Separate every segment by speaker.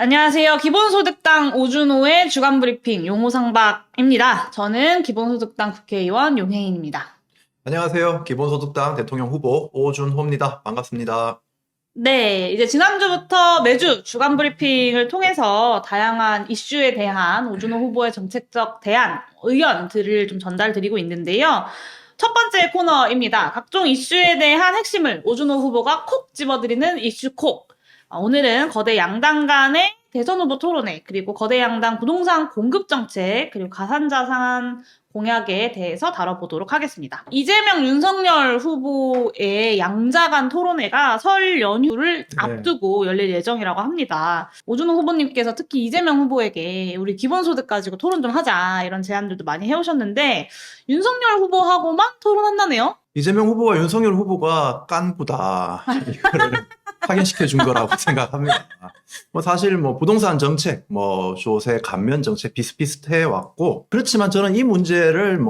Speaker 1: 안녕하세요. 기본소득당 오준호의 주간브리핑 용호상박입니다. 저는 기본소득당 국회의원 용혜인입니다.
Speaker 2: 안녕하세요. 기본소득당 대통령 후보 오준호입니다. 반갑습니다.
Speaker 1: 네, 이제 지난주부터 매주 주간브리핑을 통해서 다양한 이슈에 대한 오준호 후보의 정책적 대안, 의견들을 좀 전달드리고 있는데요. 첫 번째 코너입니다. 각종 이슈에 대한 핵심을 오준호 후보가 콕 집어드리는 이슈 콕. 오늘은 거대 양당 간의 대선 후보 토론회, 그리고 거대 양당 부동산 공급 정책, 그리고 가산자산 공약에 대해서 다뤄보도록 하겠습니다. 이재명, 윤석열 후보의 양자 간 토론회가 설 연휴를 앞두고 열릴 예정이라고 합니다. 오준호 후보님께서 특히 이재명 후보에게 우리 기본소득 가지고 토론 좀 하자 이런 제안들도 많이 해오셨는데 윤석열 후보하고만 토론한다네요?
Speaker 2: 이재명 후보와 윤석열 후보가 깐부다. 이거를 확인시켜 준 거라고 생각합니다. 사실 부동산 정책, 조세 감면 정책 비슷비슷해 왔고, 그렇지만 저는 이 문제를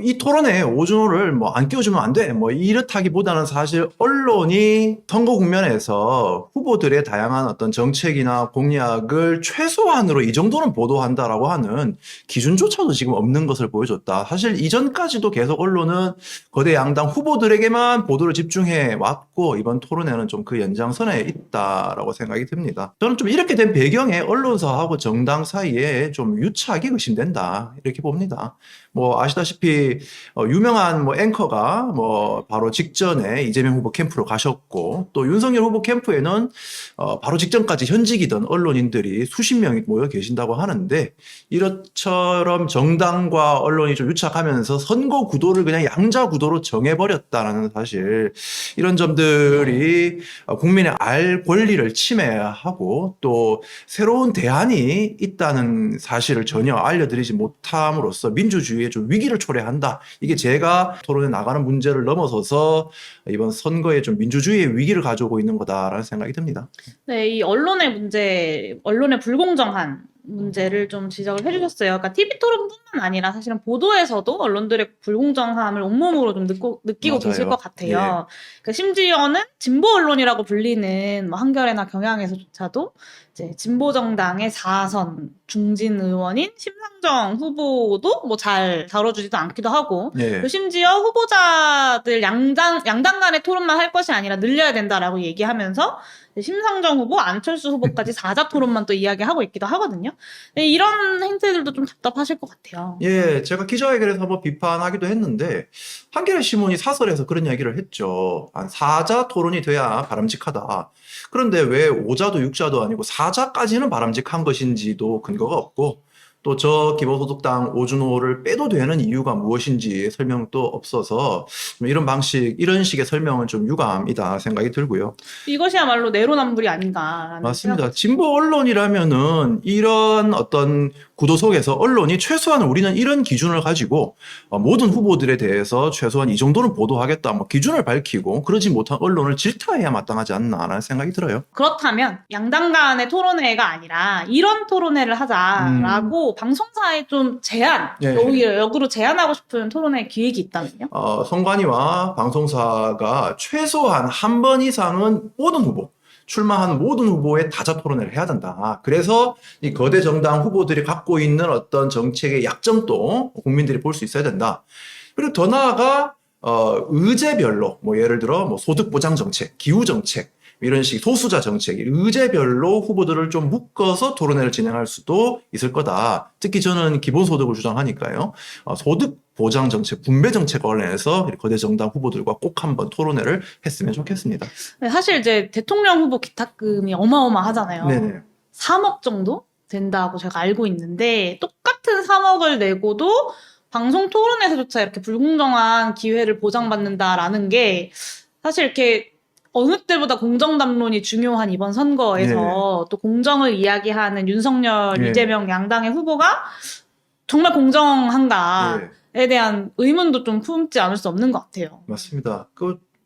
Speaker 2: 이 토론에 오준호를 안 끼워주면 안 돼. 이렇다기보다는 사실 언론이 선거 국면에서 후보들의 다양한 어떤 정책이나 공약을 최소한으로 이 정도는 보도한다라고 하는 기준조차도 지금 없는 것을 보여줬다. 사실 이전까지도 계속 언론은 거대 양당 후보들에게만 보도를 집중해 왔고, 이번 토론회는 좀 그 연장선에 있다라고 생각이 듭니다. 저는 좀 이렇게 된 배경에 언론사하고 정당 사이에 좀 유착이 의심된다. 이렇게 봅니다. 아시다시피 유명한 앵커가 바로 직전에 이재명 후보 캠프로 가셨고, 또 윤석열 후보 캠프에는 바로 직전까지 현직이던 언론인들이 수십 명이 모여 계신다고 하는데, 이것처럼 정당과 언론이 좀 유착하면서 선거 구도를 그냥 양자 구도로 정해버렸다라는 사실, 이런 점들이 국민의 알 권리를 침해하고 또 새로운 대안이 있다는 사실을 전혀 알려드리지 못함으로써 민주주의에 좀 위기를 초래한다. 이게 제가 토론에 나가는 문제를 넘어서서 이번 선거에 좀 민주주의의 위기를 가져오고 있는 거다라는 생각이 듭니다.
Speaker 1: 네, 이 언론의 문제, 언론의 불공정한 문제를 좀 지적을 해주셨어요. 그러니까 TV 토론뿐만 아니라 사실은 보도에서도 언론들의 불공정함을 온몸으로 좀 느끼고
Speaker 2: 맞아요.
Speaker 1: 계실 것 같아요.
Speaker 2: 예.
Speaker 1: 그러니까 심지어는 진보 언론이라고 불리는 한겨레나 경향에서조차도 이제 진보 정당의 4선 중진 의원인 심상정 후보도 잘 다뤄주지도 않기도 하고,
Speaker 2: 예.
Speaker 1: 그리고 심지어 후보자들 양당 간의 토론만 할 것이 아니라 늘려야 된다라고 얘기하면서 심상정 후보, 안철수 후보까지 4자 토론만 또 이야기하고 있기도 하거든요. 이런 행태들도 좀 답답하실 것 같아요.
Speaker 2: 예, 제가 기자회견에서 한번 비판하기도 했는데, 한겨레 신문이 사설에서 그런 이야기를 했죠. 한 4자 토론이 돼야 바람직하다. 그런데 왜 5자도 6자도 아니고 4자까지는 바람직한 것인지도 근거가 없고, 또 저 기본소득당 오준호를 빼도 되는 이유가 무엇인지 설명도 없어서 이런 식의 설명은 좀 유감이다 생각이 들고요.
Speaker 1: 이것이야말로 내로남불이 아닌가라는
Speaker 2: 맞습니다. 진보 언론이라면은 이런 어떤 구도 속에서 언론이 최소한 우리는 이런 기준을 가지고 모든 후보들에 대해서 최소한 이 정도는 보도하겠다, 기준을 밝히고 그러지 못한 언론을 질타해야 마땅하지 않나라는 생각이 들어요.
Speaker 1: 그렇다면 양당 간의 토론회가 아니라 이런 토론회를 하자라고 방송사에 좀 오히려 역으로 제안하고 싶은 토론회 기획이 있다면요?
Speaker 2: 선관위와 방송사가 최소한 한 번 이상은 출마한 모든 후보의 다자 토론회를 해야 된다. 그래서 이 거대 정당 후보들이 갖고 있는 어떤 정책의 약점도 국민들이 볼 수 있어야 된다. 그리고 더 나아가 의제별로 예를 들어 소득 보장 정책, 기후 정책 이런 식 소수자 정책, 의제별로 후보들을 좀 묶어서 토론회를 진행할 수도 있을 거다. 특히 저는 기본소득을 주장하니까요. 소득 보장 정책, 분배 정책 관련해서 거대 정당 후보들과 꼭 한번 토론회를 했으면 좋겠습니다.
Speaker 1: 사실 이제 대통령 후보 기탁금이 어마어마하잖아요.
Speaker 2: 네네.
Speaker 1: 3억 정도 된다고 제가 알고 있는데 똑같은 3억을 내고도 방송 토론에서조차 이렇게 불공정한 기회를 보장받는다라는 게 사실 이렇게 어느 때보다 공정 담론이 중요한 이번 선거에서 또 공정을 이야기하는 윤석열, 이재명 양당의 후보가 정말 공정한가에 대한 의문도 좀 품지 않을 수 없는 것 같아요.
Speaker 2: 맞습니다.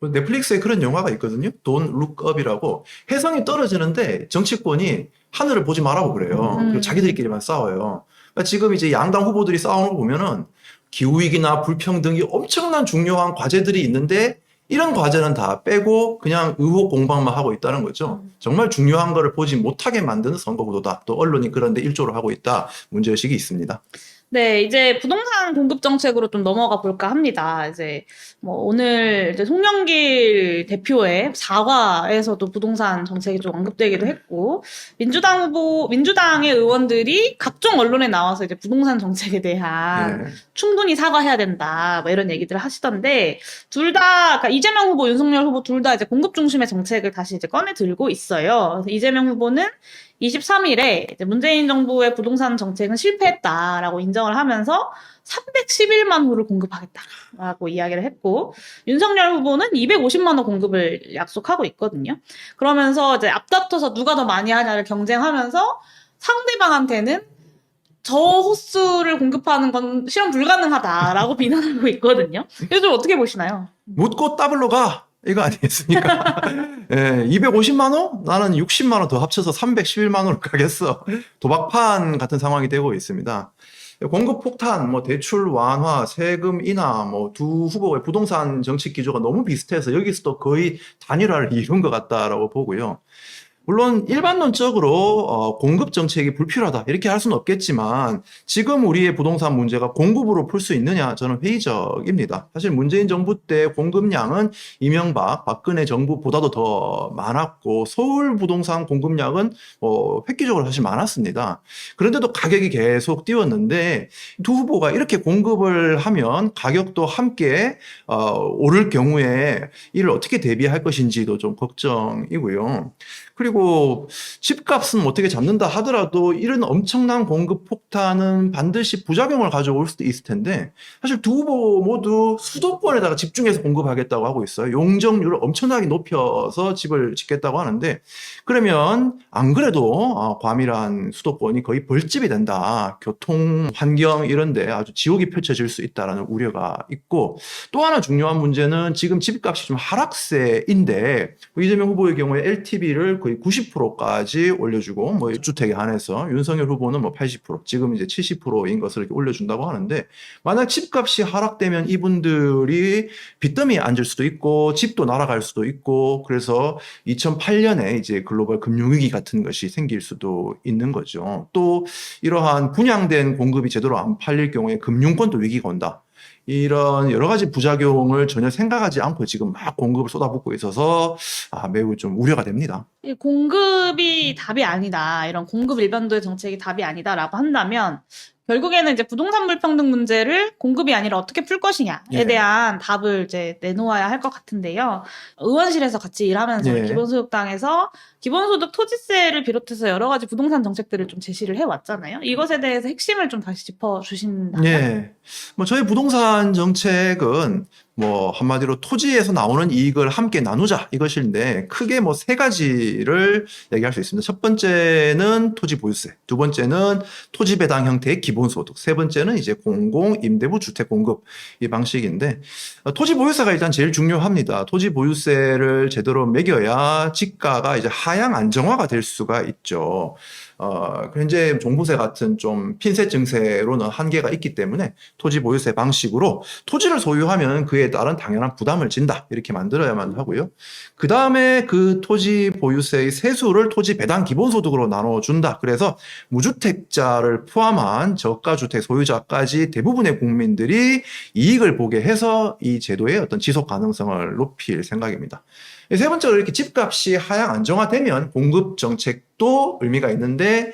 Speaker 2: 넷플릭스에 그런 영화가 있거든요. Don't Look Up이라고. 혜성이 떨어지는데 정치권이 하늘을 보지 말라고 그래요. 그리고 자기들끼리만 싸워요. 그러니까 지금 이제 양당 후보들이 싸우는 거 보면은 기후위기나 불평등이 엄청난 중요한 과제들이 있는데 이런 과제는 다 빼고 그냥 의혹 공방만 하고 있다는 거죠. 정말 중요한 거를 보지 못하게 만드는 선거구도다. 또 언론이 그런데 일조를 하고 있다. 문제의식이 있습니다.
Speaker 1: 네, 이제 부동산 공급 정책으로 좀 넘어가 볼까 합니다. 이제 뭐 오늘 이제 송영길 대표의 사과에서도 부동산 정책이 좀 언급되기도 했고, 민주당의 의원들이 각종 언론에 나와서 이제 부동산 정책에 대한
Speaker 2: 예.
Speaker 1: 충분히 사과해야 된다, 뭐 이런 얘기들을 하시던데, 둘 다, 그러니까 이재명 후보, 윤석열 후보 둘 다 이제 공급 중심의 정책을 다시 이제 꺼내 들고 있어요. 그래서 이재명 후보는 23일에 문재인 정부의 부동산 정책은 실패했다라고 인정을 하면서 311만 호를 공급하겠다라고 이야기를 했고, 윤석열 후보는 250만 호 공급을 약속하고 있거든요. 그러면서 이제 앞다퉈서 누가 더 많이 하냐를 경쟁하면서 상대방한테는 저 호수를 공급하는 건 실현 불가능하다라고 비난하고 있거든요. 이거 좀 어떻게 보시나요?
Speaker 2: 묻고 따블로 가. 이거 아니겠습니까? 예, 250만 원? 나는 60만 원 더 합쳐서 311만 원으로 가겠어. 도박판 같은 상황이 되고 있습니다. 공급 폭탄, 뭐 대출 완화, 세금 인하, 뭐 두 후보의 부동산 정책 기조가 너무 비슷해서 여기서도 거의 단일화를 이룬 것 같다라고 보고요. 물론 일반론적으로 공급 정책이 불필요하다 이렇게 할 수는 없겠지만 지금 우리의 부동산 문제가 공급으로 풀 수 있느냐 저는 회의적입니다. 사실 문재인 정부 때 공급량은 이명박, 박근혜 정부보다도 더 많았고 서울 부동산 공급량은 획기적으로 사실 많았습니다. 그런데도 가격이 계속 뛰었는데 두 후보가 이렇게 공급을 하면 가격도 함께 오를 경우에 이를 어떻게 대비할 것인지도 좀 걱정이고요. 그리고 집값은 어떻게 잡는다 하더라도 이런 엄청난 공급 폭탄은 반드시 부작용을 가져올 수도 있을 텐데 사실 두 후보 모두 수도권에다가 집중해서 공급하겠다고 하고 있어요. 용적률을 엄청나게 높여서 집을 짓겠다고 하는데 그러면 안 그래도 과밀한 수도권이 거의 벌집이 된다. 교통, 환경 이런 데 아주 지옥이 펼쳐질 수 있다는 우려가 있고 또 하나 중요한 문제는 지금 집값이 좀 하락세인데 이재명 후보의 경우에 LTV를 거의 90%까지 올려주고 뭐 주택에 한해서 윤석열 후보는 뭐 80% 지금 이제 70%인 것을 이렇게 올려준다고 하는데 만약 집값이 하락되면 이분들이 빚더미에 앉을 수도 있고 집도 날아갈 수도 있고 그래서 2008년에 이제 글로벌 금융위기 같은 것이 생길 수도 있는 거죠. 또 이러한 분양된 공급이 제대로 안 팔릴 경우에 금융권도 위기가 온다. 이런 여러 가지 부작용을 전혀 생각하지 않고 지금 막 공급을 쏟아붓고 있어서 매우 좀 우려가 됩니다.
Speaker 1: 이 공급이 답이 아니다. 이런 공급 일반도의 정책이 답이 아니다라고 한다면 결국에는 이제 부동산 불평등 문제를 공급이 아니라 어떻게 풀 것이냐에
Speaker 2: 예.
Speaker 1: 대한 답을 이제 내놓아야 할 것 같은데요. 의원실에서 같이 일하면서
Speaker 2: 예.
Speaker 1: 기본소득당에서 기본소득 토지세를 비롯해서 여러 가지 부동산 정책들을 좀 제시를 해왔잖아요. 이것에 대해서 핵심을 좀 다시 짚어주신다면?
Speaker 2: 예. 뭐 저희 부동산 정책은 뭐 한마디로 토지에서 나오는 이익을 함께 나누자 이것인데 크게 뭐 세 가지를 얘기할 수 있습니다. 첫 번째는 토지 보유세, 두 번째는 토지 배당 형태의 기본소득, 세 번째는 이제 공공 임대부 주택 공급 이 방식인데 토지 보유세가 일단 제일 중요합니다. 토지 보유세를 제대로 매겨야 지가가 이제 하향 안정화가 될 수가 있죠. 현재 종부세 같은 좀 핀셋 증세로는 한계가 있기 때문에 토지 보유세 방식으로 토지를 소유하면 그에 따른 당연한 부담을 진다. 이렇게 만들어야만 하고요. 그 다음에 그 토지 보유세의 세수를 토지 배당 기본소득으로 나눠준다. 그래서 무주택자를 포함한 저가주택 소유자까지 대부분의 국민들이 이익을 보게 해서 이 제도의 어떤 지속 가능성을 높일 생각입니다. 세 번째로 이렇게 집값이 하향 안정화되면 공급 정책도 의미가 있는데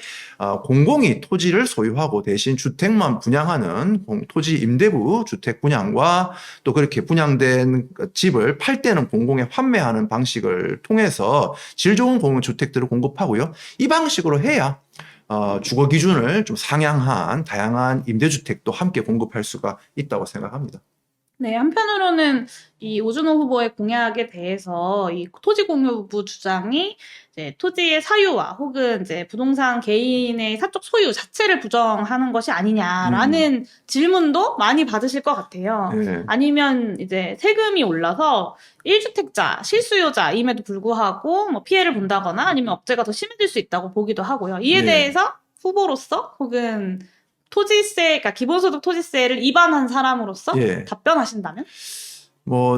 Speaker 2: 공공이 토지를 소유하고 대신 주택만 분양하는 토지 임대부 주택 분양과 또 그렇게 분양된 집을 팔 때는 공공에 환매하는 방식을 통해서 질 좋은 공유주택들을 공급하고요. 이 방식으로 해야 주거 기준을 좀 상향한 다양한 임대주택도 함께 공급할 수가 있다고 생각합니다.
Speaker 1: 네, 한편으로는 이 오준호 후보의 공약에 대해서 이 토지공유부 주장이 이제 토지의 사유와 혹은 이제 부동산 개인의 사적 소유 자체를 부정하는 것이 아니냐라는 질문도 많이 받으실 것 같아요.
Speaker 2: 네.
Speaker 1: 아니면 이제 세금이 올라서 1주택자, 실수요자임에도 불구하고 뭐 피해를 본다거나 아니면 억제가 더 심해질 수 있다고 보기도 하고요. 이에
Speaker 2: 네.
Speaker 1: 대해서 후보로서 혹은 토지세, 그러니까 기본소득 토지세를 위반한 사람으로서
Speaker 2: 예.
Speaker 1: 답변하신다면?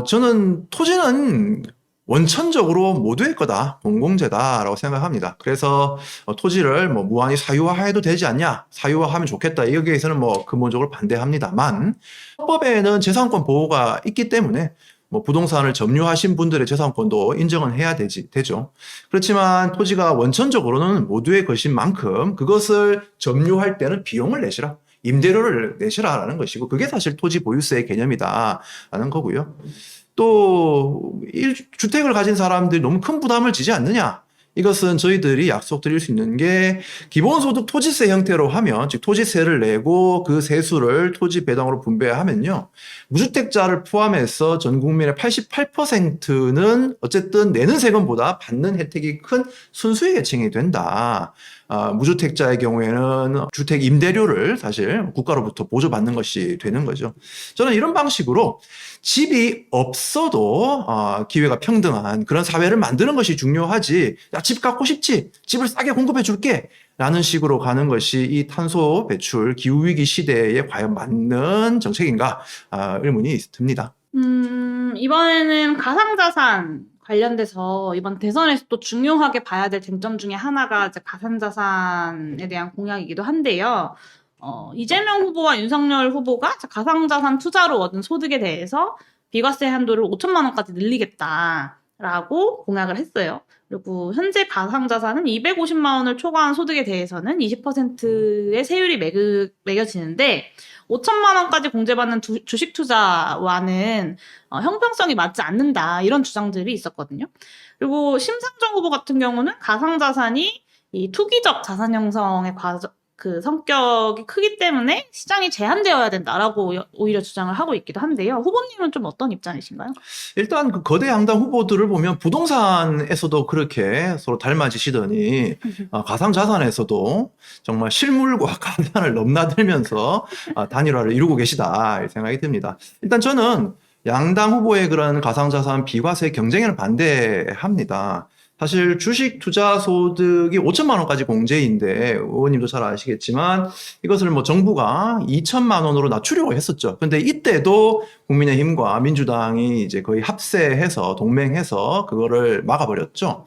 Speaker 2: 저는 토지는 원천적으로 모두의 거다, 공공재다라고 생각합니다. 그래서 토지를 무한히 사유화해도 되지 않냐, 사유화하면 좋겠다, 여기에서는 근본적으로 반대합니다만, 헌법에는 재산권 보호가 있기 때문에 부동산을 점유하신 분들의 재산권도 인정은 해야 되죠. 그렇지만 토지가 원천적으로는 모두의 것인 만큼 그것을 점유할 때는 비용을 내시라, 임대료를 내시라라는 것이고, 그게 사실 토지 보유세의 개념이다라는 거고요. 또 1주택을 가진 사람들이 너무 큰 부담을 지지 않느냐? 이것은 저희들이 약속드릴 수 있는 게, 기본소득 토지세 형태로 하면, 즉 토지세를 내고 그 세수를 토지 배당으로 분배하면요, 무주택자를 포함해서 전 국민의 88%는 어쨌든 내는 세금보다 받는 혜택이 큰 순수의 계층이 된다. 무주택자의 경우에는 주택 임대료를 사실 국가로부터 보조받는 것이 되는 거죠. 저는 이런 방식으로 집이 없어도 기회가 평등한 그런 사회를 만드는 것이 중요하지, 야, 집 갖고 싶지? 집을 싸게 공급해 줄게 라는 식으로 가는 것이 이 탄소 배출 기후위기 시대에 과연 맞는 정책인가, 의문이 듭니다.
Speaker 1: 이번에는 가상자산 관련돼서 이번 대선에서 또 중요하게 봐야 될 쟁점 중에 하나가 이제 가상자산에 대한 공약이기도 한데요. 이재명 후보와 윤석열 후보가 가상자산 투자로 얻은 소득에 대해서 비과세 한도를 5천만 원까지 늘리겠다라고 공약을 했어요. 그리고 현재 가상자산은 250만 원을 초과한 소득에 대해서는 20%의 세율이 매겨지는데, 5천만 원까지 공제받는 주식 투자와는 형평성이 맞지 않는다, 이런 주장들이 있었거든요. 그리고 심상정 후보 같은 경우는 가상자산이 이 투기적 자산 형성의 그 성격이 크기 때문에 시장이 제한되어야 된다라고 오히려 주장을 하고 있기도 한데요. 후보님은 좀 어떤 입장이신가요?
Speaker 2: 일단 그 거대 양당 후보들을 보면 부동산에서도 그렇게 서로 닮아지시더니 가상자산에서도 정말 실물과 가산을 넘나들면서 단일화를 이루고 계시다, 이 생각이 듭니다. 일단 저는 양당 후보의 그런 가상자산 비과세 경쟁에는 반대합니다. 사실 주식 투자 소득이 5천만 원까지 공제인데, 의원님도 잘 아시겠지만 이것을 정부가 2천만 원으로 낮추려고 했었죠. 근데 이때도 국민의힘과 민주당이 이제 거의 합세해서 동맹해서 그거를 막아버렸죠.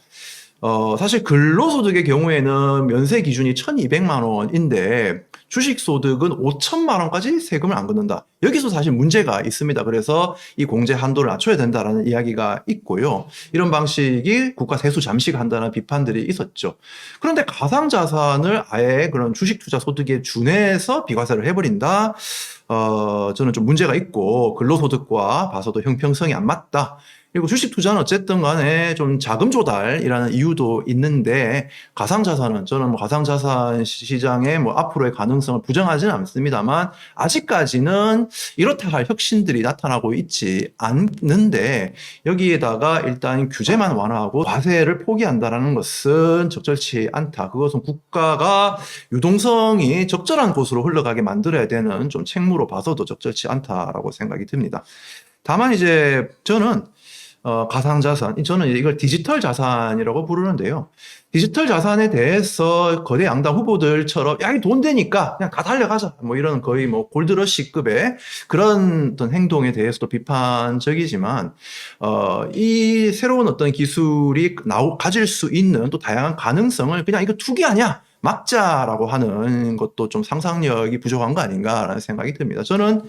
Speaker 2: 사실 근로소득의 경우에는 면세 기준이 1,200만 원인데 주식소득은 5천만 원까지 세금을 안 걷는다. 여기서 사실 문제가 있습니다. 그래서 이 공제 한도를 낮춰야 된다라는 이야기가 있고요. 이런 방식이 국가 세수 잠식 한다는 비판들이 있었죠. 그런데 가상자산을 아예 그런 주식 투자 소득에 준해서 비과세를 해버린다. 저는 좀 문제가 있고, 근로소득과 봐서도 형평성이 안 맞다. 그리고 주식 투자는 어쨌든 간에 좀 자금 조달이라는 이유도 있는데, 가상자산은 저는 가상자산 시장의 앞으로의 가능성을 부정하지는 않습니다만, 아직까지는 이렇다 할 혁신들이 나타나고 있지 않는데, 여기에다가 일단 규제만 완화하고 과세를 포기한다는 것은 적절치 않다. 그것은 국가가 유동성이 적절한 곳으로 흘러가게 만들어야 되는 좀 책무로 봐서도 적절치 않다라고 생각이 듭니다. 다만 이제 저는 가상자산, 저는 이걸 디지털 자산이라고 부르는데요. 디지털 자산에 대해서 거대 양당 후보들처럼, 야, 이 돈 되니까 그냥 다 달려가자, 이런 거의 골드러시급의 그런 어떤 행동에 대해서도 비판적이지만, 이 새로운 어떤 기술이 가질 수 있는 또 다양한 가능성을 그냥 이거 투기 아니야, 막자라고 하는 것도 좀 상상력이 부족한 거 아닌가라는 생각이 듭니다. 저는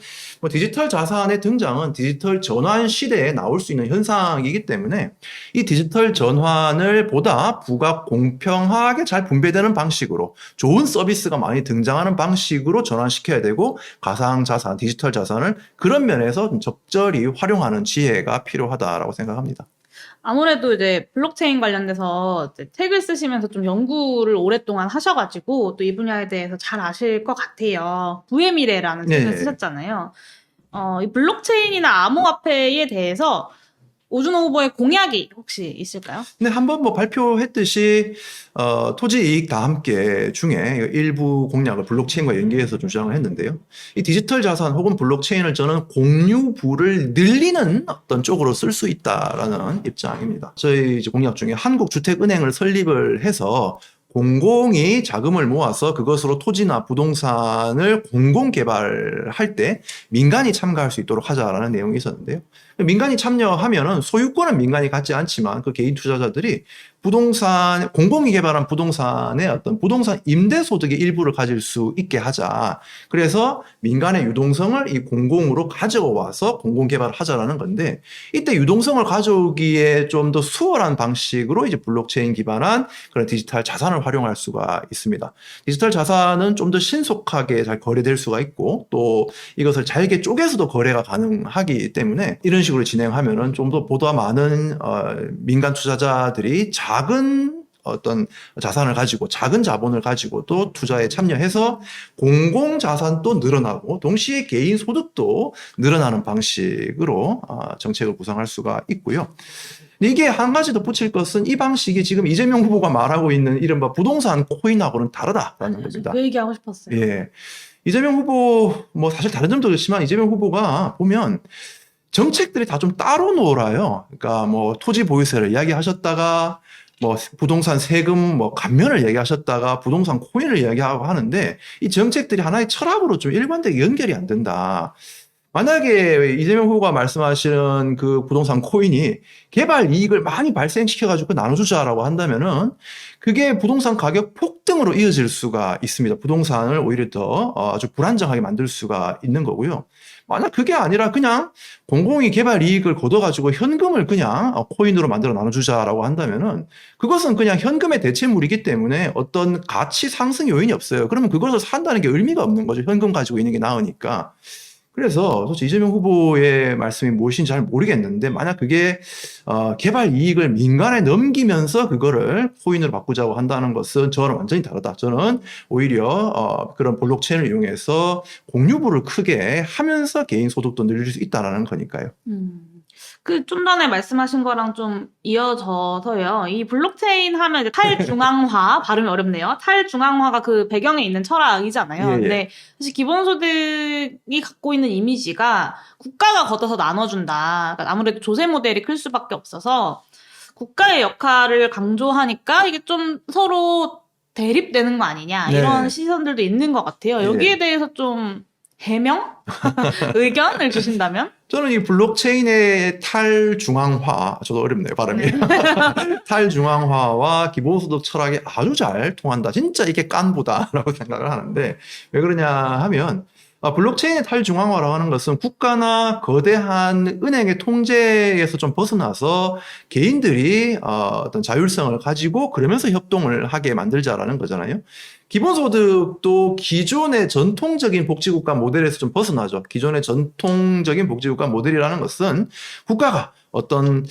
Speaker 2: 디지털 자산의 등장은 디지털 전환 시대에 나올 수 있는 현상이기 때문에 이 디지털 전환을 보다 부가 공평하게 잘 분배되는 방식으로, 좋은 서비스가 많이 등장하는 방식으로 전환시켜야 되고, 가상자산, 디지털 자산을 그런 면에서 좀 적절히 활용하는 지혜가 필요하다라고 생각합니다.
Speaker 1: 아무래도 이제 블록체인 관련돼서 이제 책을 쓰시면서 좀 연구를 오랫동안 하셔가지고 또 이 분야에 대해서 잘 아실 것 같아요. 부의 미래라는 책을
Speaker 2: 네.
Speaker 1: 쓰셨잖아요. 이 블록체인이나 암호화폐에 대해서 오준호 후보의 공약이 혹시 있을까요?
Speaker 2: 근데 한번 발표했듯이 토지 이익 다 함께 중에 일부 공약을 블록체인과 연계해서 주장을 했는데요. 이 디지털 자산 혹은 블록체인을 저는 공유부를 늘리는 어떤 쪽으로 쓸 수 있다라는 입장입니다. 저희 이제 공약 중에 한국주택은행을 설립을 해서 공공이 자금을 모아서 그것으로 토지나 부동산을 공공 개발할 때 민간이 참가할 수 있도록 하자라는 내용이 있었는데요. 민간이 참여하면은 소유권은 민간이 갖지 않지만 그 개인 투자자들이 부동산, 공공이 개발한 부동산의 어떤 부동산 임대소득의 일부를 가질 수 있게 하자. 그래서 민간의 유동성을 이 공공으로 가져와서 공공개발을 하자라는 건데, 이때 유동성을 가져오기에 좀 더 수월한 방식으로 이제 블록체인 기반한 그런 디지털 자산을 활용할 수가 있습니다. 디지털 자산은 좀 더 신속하게 잘 거래될 수가 있고, 또 이것을 잘게 쪼개서도 거래가 가능하기 때문에 이런 식으로 진행하면은 좀 더 보다 많은 민간 투자자들이 작은 어떤 자산을 가지고 작은 자본을 가지고 또 투자에 참여해서 공공 자산도 늘어나고 동시에 개인 소득도 늘어나는 방식으로 정책을 구상할 수가 있고요. 이게 한 가지 더 붙일 것은 이 방식이 지금 이재명 후보가 말하고 있는 이른바 부동산 코인하고는 다르다라는 겁니다.
Speaker 1: 그 얘기하고 싶었어요.
Speaker 2: 예. 이재명 후보, 뭐 사실 다른 점도 그렇지만 이재명 후보가 보면 정책들이 다 좀 따로 놀아요. 그러니까 뭐 토지 보유세를 이야기하셨다가 뭐 부동산 세금 뭐 감면을 얘기하셨다가 부동산 코인을 이야기하고 하는데 이 정책들이 하나의 철학으로 좀 일관되게 연결이 안 된다. 만약에 이재명 후보가 말씀하시는 그 부동산 코인이 개발 이익을 많이 발생시켜가지고 나눠주자라고 한다면은 그게 부동산 가격 폭등으로 이어질 수가 있습니다. 부동산을 오히려 더 아주 불안정하게 만들 수가 있는 거고요. 만약 그게 아니라 그냥 공공이 개발 이익을 거둬가지고 현금을 그냥 코인으로 만들어 나눠주자라고 한다면은 그것은 그냥 현금의 대체물이기 때문에 어떤 가치 상승 요인이 없어요. 그러면 그것을 산다는 게 의미가 없는 거죠. 현금 가지고 있는 게 나으니까. 그래서 솔직히 이재명 후보의 말씀이 무엇인지 잘 모르겠는데 만약 그게 개발 이익을 민간에 넘기면서 그거를 코인으로 바꾸자고 한다는 것은 저는 완전히 다르다. 저는 오히려 그런 블록체인을 이용해서 공유부를 크게 하면서 개인 소득도 늘릴 수 있다라는 거니까요.
Speaker 1: 그 좀 전에 말씀하신 거랑 좀 이어져서요. 이 블록체인 하면 이제 탈중앙화 발음이 어렵네요. 탈중앙화가 그 배경에 있는 철학이잖아요.
Speaker 2: 예, 예.
Speaker 1: 근데 사실 기본소득이 갖고 있는 이미지가 국가가 걷어서 나눠준다. 그러니까 아무래도 조세 모델이 클 수밖에 없어서 국가의 역할을 강조하니까 이게 좀 서로 대립되는 거 아니냐
Speaker 2: 네.
Speaker 1: 이런 시선들도 있는 것 같아요. 여기에
Speaker 2: 예.
Speaker 1: 대해서 좀 해명? 의견을 주신다면?
Speaker 2: 저는 이 블록체인의 탈중앙화, 저도 어렵네요, 발음이. 탈중앙화와 기본소득 철학이 아주 잘 통한다. 진짜 이게 깐부다라고 생각을 하는데, 왜 그러냐 하면, 블록체인의 탈중앙화라고 하는 것은 국가나 거대한 은행의 통제에서 좀 벗어나서 개인들이 어떤 자율성을 가지고 그러면서 협동을 하게 만들자라는 거잖아요. 기본소득도 기존의 전통적인 복지국가 모델에서 좀 벗어나죠. 기존의 전통적인 복지국가 모델이라는 것은 국가가 어떤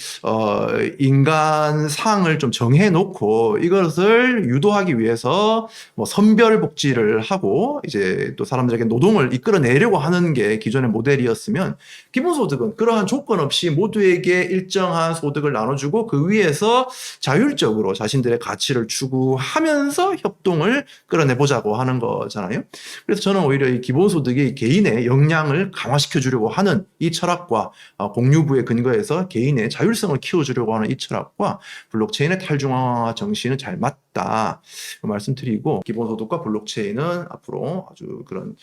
Speaker 2: 인간상을 좀 정해놓고 이것을 유도하기 위해서 뭐 선별 복지를 하고 이제 또 사람들에게 노동을 이끌어내려고 하는 게 기존의 모델이었으면 기본소득은 그러한 조건 없이 모두에게 일정한 소득을 나눠주고 그 위에서 자율적으로 자신들의 가치를 추구하면서 협동을 끌어내보자고 하는 거잖아요. 그래서 저는 오히려 이 기본소득이 개인의 역량을 강화시켜 주려고 하는 이 철학과 공유부의 근거에서 개인의 자율성을 키워주려고 하는 이 철학과 블록체인의 탈중앙화 정신은 잘 맞다 말씀드리고, 기본소득과 블록체인은 앞으로 아주 그런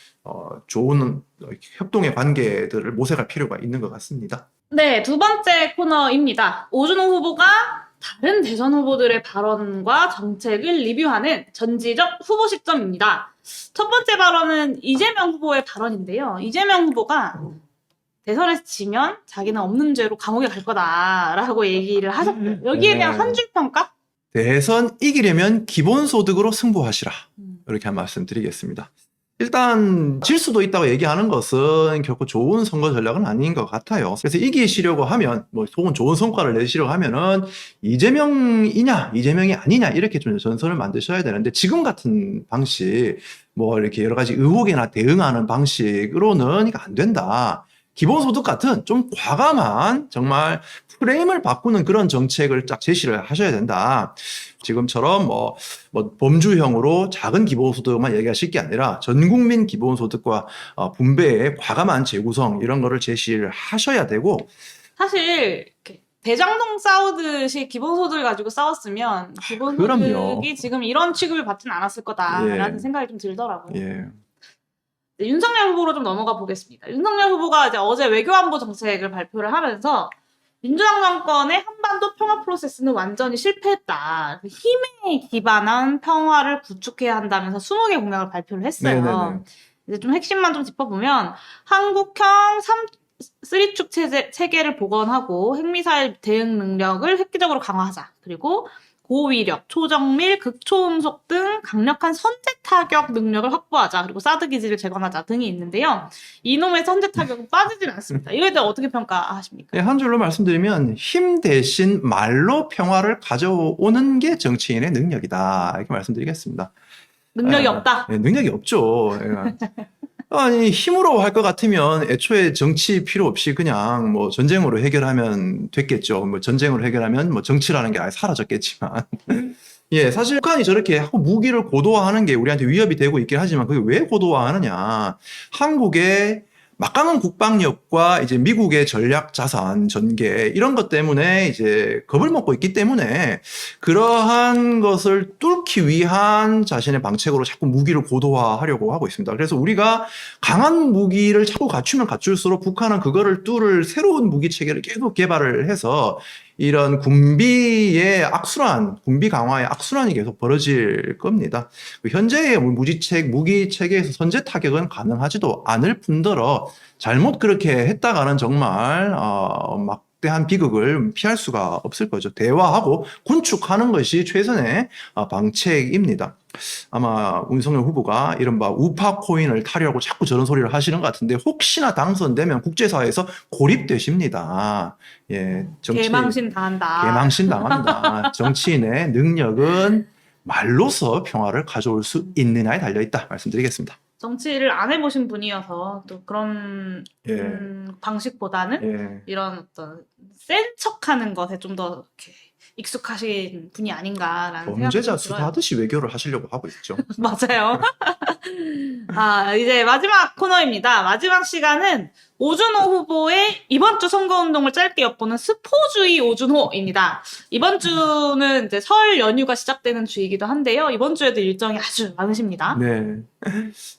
Speaker 2: 좋은 협동의 관계들을 모색할 필요가 있는 것 같습니다.
Speaker 1: 네, 두 번째 코너입니다. 오준호 후보가 다른 대선 후보들의 발언과 정책을 리뷰하는 전지적 후보 시점입니다. 첫 번째 발언은 이재명 후보의 발언인데요. 이재명 후보가 대선에서 지면 자기는 없는 죄로 감옥에 갈 거다라고 얘기를 하셨고요. 여기에 대한 한 줄 평가?
Speaker 2: 대선 이기려면 기본소득으로 승부하시라. 이렇게 한 말씀 드리겠습니다. 일단 질 수도 있다고 얘기하는 것은 결코 좋은 선거 전략은 아닌 것 같아요. 그래서 이기시려고 하면 뭐 혹은 좋은 성과를 내시려고 하면은 이재명이냐 이재명이 아니냐 이렇게 좀 전선을 만드셔야 되는데, 지금 같은 방식 뭐 이렇게 여러 가지 의혹에나 대응하는 방식으로는 이거 안 된다. 기본소득 같은 좀 과감한 정말 프레임을 바꾸는 그런 정책을 딱 제시를 하셔야 된다. 지금처럼 뭐 범주형으로 작은 기본소득만 얘기하실 게 아니라 전 국민 기본소득과 분배의 과감한 재구성 이런 거를 제시를 하셔야 되고,
Speaker 1: 사실 이렇게 대장동 싸우듯이 기본소득을 가지고 싸웠으면 기본소득이
Speaker 2: 그럼요.
Speaker 1: 지금 이런 취급을 받지는 않았을 거다라는
Speaker 2: 예.
Speaker 1: 생각이 좀 들더라고요.
Speaker 2: 예.
Speaker 1: 윤석열 후보로 좀 넘어가 보겠습니다. 윤석열 후보가 이제 어제 외교안보 정책을 발표를 하면서 민주당 정권의 한반도 평화 프로세스는 완전히 실패했다. 힘에 기반한 평화를 구축해야 한다면서 20개 공약을 발표를 했어요.
Speaker 2: 네네네.
Speaker 1: 이제 좀 핵심만 좀 짚어보면 한국형 3축 체계를 복원하고 핵미사일 대응 능력을 획기적으로 강화하자. 그리고 고위력, 초정밀, 극초음속 등 강력한 선제 타격 능력을 확보하자. 그리고 사드 기지를 재건하자 등이 있는데요. 이놈의 선제 타격은 빠지질 않습니다. 이거에 대해 어떻게 평가하십니까?
Speaker 2: 한 줄로 말씀드리면 힘 대신 말로 평화를 가져오는 게 정치인의 능력이다. 이렇게 말씀드리겠습니다.
Speaker 1: 능력이 없다.
Speaker 2: 능력이 없죠. 아니, 힘으로 할 것 같으면 애초에 정치 필요 없이 그냥 뭐 전쟁으로 해결하면 됐겠죠. 뭐 전쟁으로 해결하면 뭐 정치라는 게 아예 사라졌겠지만. 예, 사실 북한이 저렇게 하고 무기를 고도화하는 게 우리한테 위협이 되고 있긴 하지만 그게 왜 고도화하느냐. 한국의 막강한 국방력과 이제 미국의 전략 자산 전개 이런 것 때문에 이제 겁을 먹고 있기 때문에 그러한 것을 뚫기 위한 자신의 방책으로 자꾸 무기를 고도화하려고 하고 있습니다. 그래서 우리가 강한 무기를 자꾸 갖추면 갖출수록 북한은 그거를 뚫을 새로운 무기 체계를 계속 개발을 해서 이런 군비의 악순환, 군비 강화의 악순환이 계속 벌어질 겁니다. 현재의 무기 체계에서 선제 타격은 가능하지도 않을 뿐더러 잘못 그렇게 했다가는 정말 막대한 비극을 피할 수가 없을 거죠. 대화하고 군축하는 것이 최선의 방책입니다. 아마 윤석열 후보가 이른바 우파 코인을 타려고 자꾸 저런 소리를 하시는 것 같은데 혹시나 당선되면 국제사회에서 고립되십니다. 예,
Speaker 1: 개망신 당한다.
Speaker 2: 개망신 당합니다. 정치인의 능력은 말로서 평화를 가져올 수 있느냐에 달려있다 말씀드리겠습니다.
Speaker 1: 정치를 안 해보신 분이어서 또 그런
Speaker 2: 예.
Speaker 1: 방식보다는
Speaker 2: 예.
Speaker 1: 이런 어떤 센 척하는 것에 좀 더 이렇게 익숙하신 분이 아닌가라는 생각이
Speaker 2: 범죄자
Speaker 1: 좀 들어요.
Speaker 2: 수사하듯이 외교를 하시려고 하고 있죠.
Speaker 1: 맞아요. 이제 마지막 코너입니다. 마지막 시간은 오준호 후보의 이번 주 선거운동을 짧게 엿보는 스포주의 오준호입니다. 이번 주는 이제 설 연휴가 시작되는 주이기도 한데요. 이번 주에도 일정이 아주 많으십니다.
Speaker 2: 네.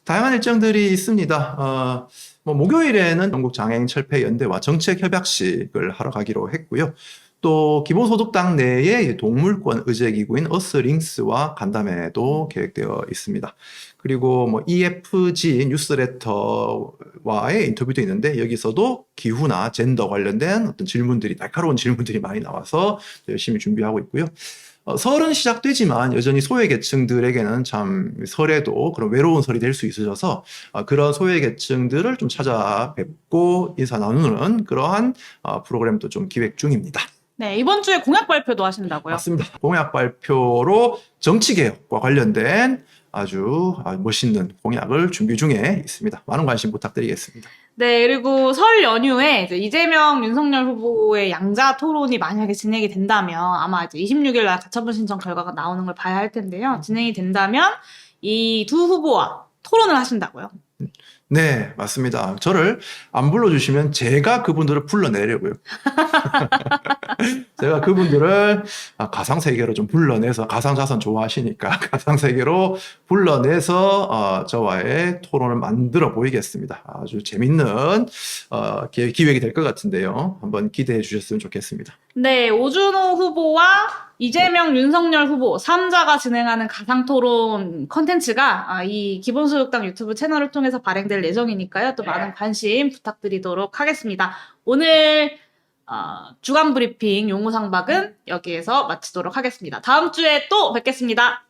Speaker 2: 다양한 일정들이 있습니다. 뭐 목요일에는 전국장애인철폐연대와 정책협약식을 하러 가기로 했고요. 또 기본소득당 내에 동물권 의제기구인 어스링스와 간담회도 계획되어 있습니다. 그리고 뭐 EFG 뉴스레터와의 인터뷰도 있는데 여기서도 기후나 젠더 관련된 어떤 질문들이 날카로운 질문들이 많이 나와서 열심히 준비하고 있고요. 설은 시작되지만 여전히 소외계층들에게는 참 설에도 그런 외로운 설이 될 수 있으셔서 그런 소외계층들을 좀 찾아뵙고 인사 나누는 그러한 프로그램도 좀 기획 중입니다.
Speaker 1: 네, 이번 주에 공약 발표도 하신다고요?
Speaker 2: 맞습니다. 공약 발표로 정치개혁과 관련된 아주 멋있는 공약을 준비 중에 있습니다. 많은 관심 부탁드리겠습니다.
Speaker 1: 네, 그리고 설 연휴에 이제 이재명, 윤석열 후보의 양자 토론이 만약에 진행이 된다면 아마 이제 26일 날 가처분 신청 결과가 나오는 걸 봐야 할 텐데요. 진행이 된다면 이 두 후보와 토론을 하신다고요?
Speaker 2: 네, 맞습니다. 저를 안 불러주시면 제가 그분들을 불러내려고요. 제가 그분들을 가상세계로 좀 불러내서, 가상자산 좋아하시니까 가상세계로 불러내서 저와의 토론을 만들어 보이겠습니다. 아주 재밌는 기획이 될 것 같은데요. 한번 기대해 주셨으면 좋겠습니다.
Speaker 1: 네, 오준호 후보와 이재명, 윤석열 후보 3자가 진행하는 가상토론 컨텐츠가 이 기본소득당 유튜브 채널을 통해서 발행될 예정이니까요. 또 많은 관심 부탁드리도록 하겠습니다. 오늘 주간 브리핑 용우상박은 여기에서 마치도록 하겠습니다. 다음 주에 또 뵙겠습니다.